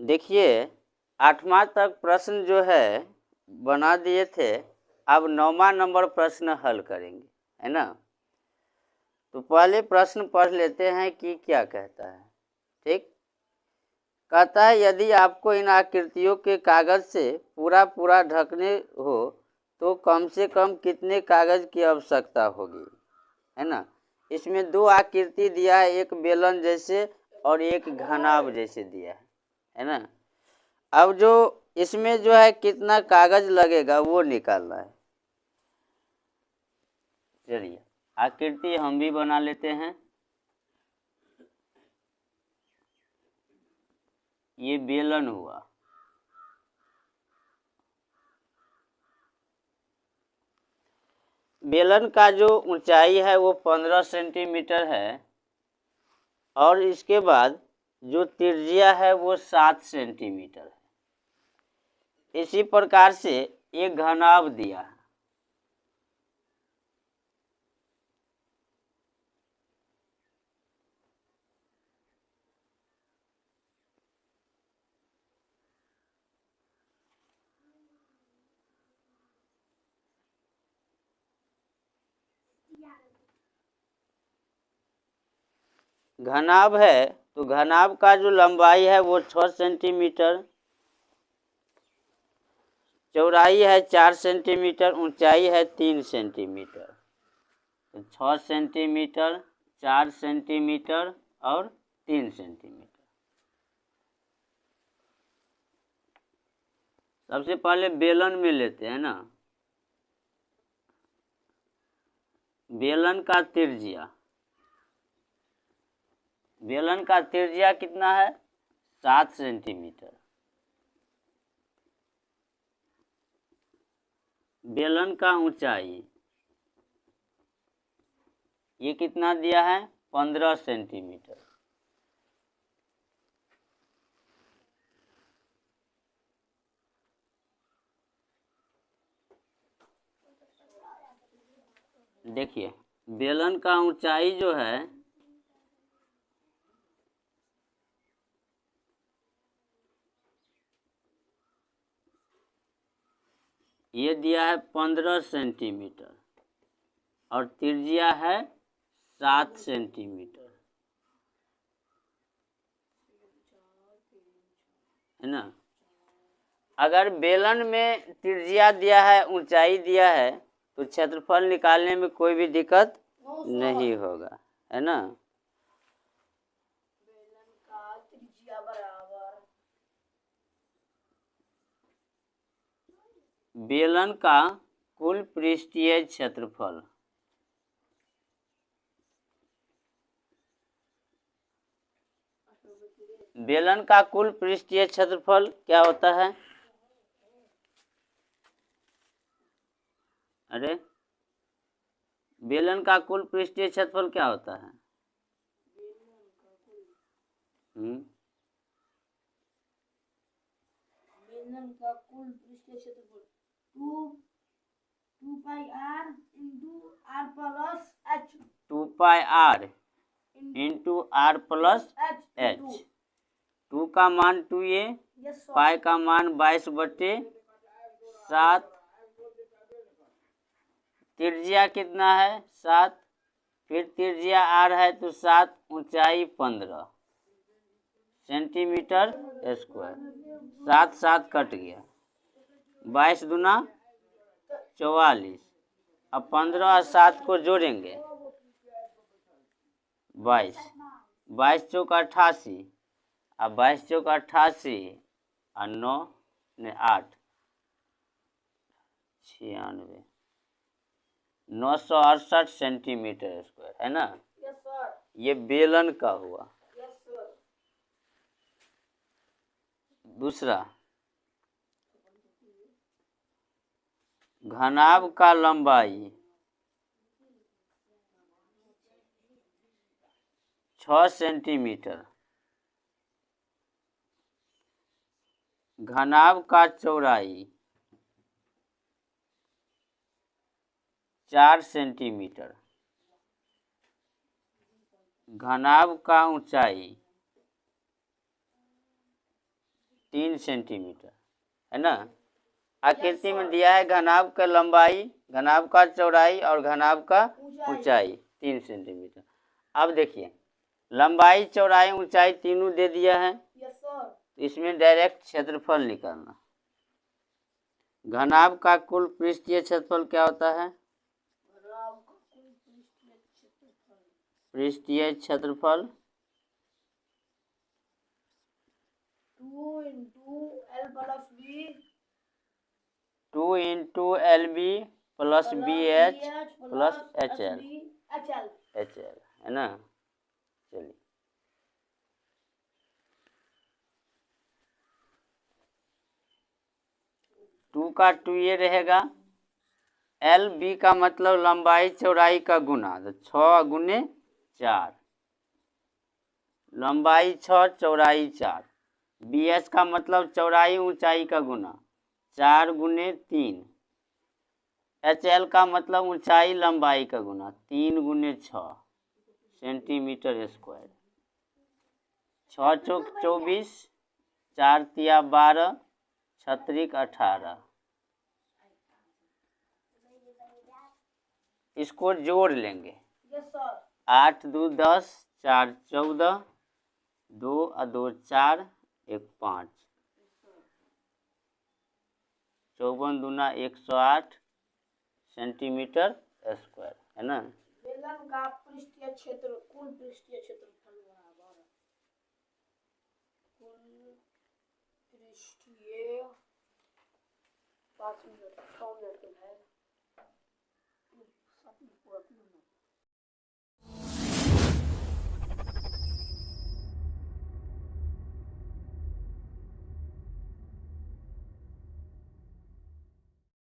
देखिए 8वां तक प्रश्न जो है बना दिए थे। अब 9वां नंबर प्रश्न हल करेंगे, है ना। तो पहले प्रश्न पढ़ लेते हैं कि क्या कहता है। ठीक, कहता है यदि आपको इन आकृतियों के कागज से पूरा पूरा ढकने हो तो कम से कम कितने कागज की आवश्यकता होगी, है ना। इसमें दो आकृति दिया है, एक बेलन जैसे और एक घनाभ जैसे दिया है ना। अब जो इसमें जो है कितना कागज लगेगा वो निकालना है। चलिए आकृति हम भी बना लेते हैं। ये बेलन हुआ, बेलन का जो ऊंचाई है वो 15 सेंटीमीटर है और इसके बाद जो त्रिज्या है वो 7 सेंटीमीटर है। इसी प्रकार से एक घनाभ दिया है। घनाभ है तो घनाभ का जो लंबाई है वो 6 सेंटीमीटर, चौड़ाई है 4 सेंटीमीटर, ऊंचाई है 3 सेंटीमीटर। तो 6 सेंटीमीटर, 4 सेंटीमीटर और 3 सेंटीमीटर। सबसे पहले बेलन में लेते हैं ना। बेलन का त्रिज्या, बेलन का त्रिज्या कितना है? 7 सेंटीमीटर। बेलन का ऊंचाई ये कितना दिया है? 15 सेंटीमीटर। देखिए बेलन का ऊंचाई जो है ये दिया है 15 सेंटीमीटर और त्रिज्या है 7 सेंटीमीटर, है ना। अगर बेलन में त्रिज्या दिया है, ऊंचाई दिया है तो क्षेत्रफल निकालने में कोई भी दिक्कत नहीं होगा, है ना। बेलन का कुल पृष्ठीय क्षेत्रफल, बेलन का कुल पृष्ठीय क्षेत्रफल क्या होता है? अरे बेलन का कुल पृष्ठीय क्षेत्रफल क्या होता है? बेलन का कुल पृष्ठीय क्षेत्रफल 2 पाई r into r plus h। 2 पाई r into r plus h। 2 का मान 2a, पाई का मान 22/7, त्रिज्या कितना है? 7, फिर त्रिज्या r है तो 7, ऊंचाई 15 सेंटीमीटर स्क्वायर। 7 7 कट गया, 22 दूना 44। अब 15 और 7 को जोड़ेंगे, 22, 22 चौक 88, अब 22 चौक 88 और 9 ने 8 96, 968 सेंटीमीटर स्क्वायर, है ना। ये बेलन का हुआ। दूसरा, घनाभ का लंबाई 6 सेंटीमीटर, घनाभ का चौड़ाई 4 सेंटीमीटर, घनाभ का ऊंचाई 3 सेंटीमीटर, है ना। आकृति में दिया है घनाभ का लंबाई, घनाभ का चौड़ाई और घनाभ का ऊंचाई 3 सेंटीमीटर। अब देखिए लंबाई चौड़ाई ऊंचाई तीनों दे दिया है, यस सर। तो इसमें डायरेक्ट क्षेत्रफल निकालना। घनाभ का कुल पृष्ठीय क्षेत्रफल क्या होता है? घनाभ का कुल पृष्ठीय क्षेत्रफल। पृष्ठीय क्षेत्रफल 2 into L plus B 2 into LB plus BH plus HL, है ना। चलिए 2 का 2 ये रहेगा। LB का मतलब लंबाई चौड़ाई का गुना, तो 6 गुने 4, लंबाई 6 चौड़ाई 4। BH का मतलब चौड़ाई ऊंचाई का गुना, 4 गुने 3। HL का मतलब ऊंचाई लंबाई का गुना, 3 गुने 6 सेंटीमीटर स्क्वायर। 6 चौक 24, 4 तिया 12, 6 18। इसको जोड़ लेंगे। Yes sir. 8 2 10, 4 14, 2 और 2 4, 1 5, 54 दूना 108 सेंटीमीटर स्क्वायर, है ना। बेलन का पृष्ठीय क्षेत्र कुल पृष्ठीय क्षेत्रफल बराबर कुल पृष्ठीय 5 मिनट 6 मिनट के है 7 मिनट पूरा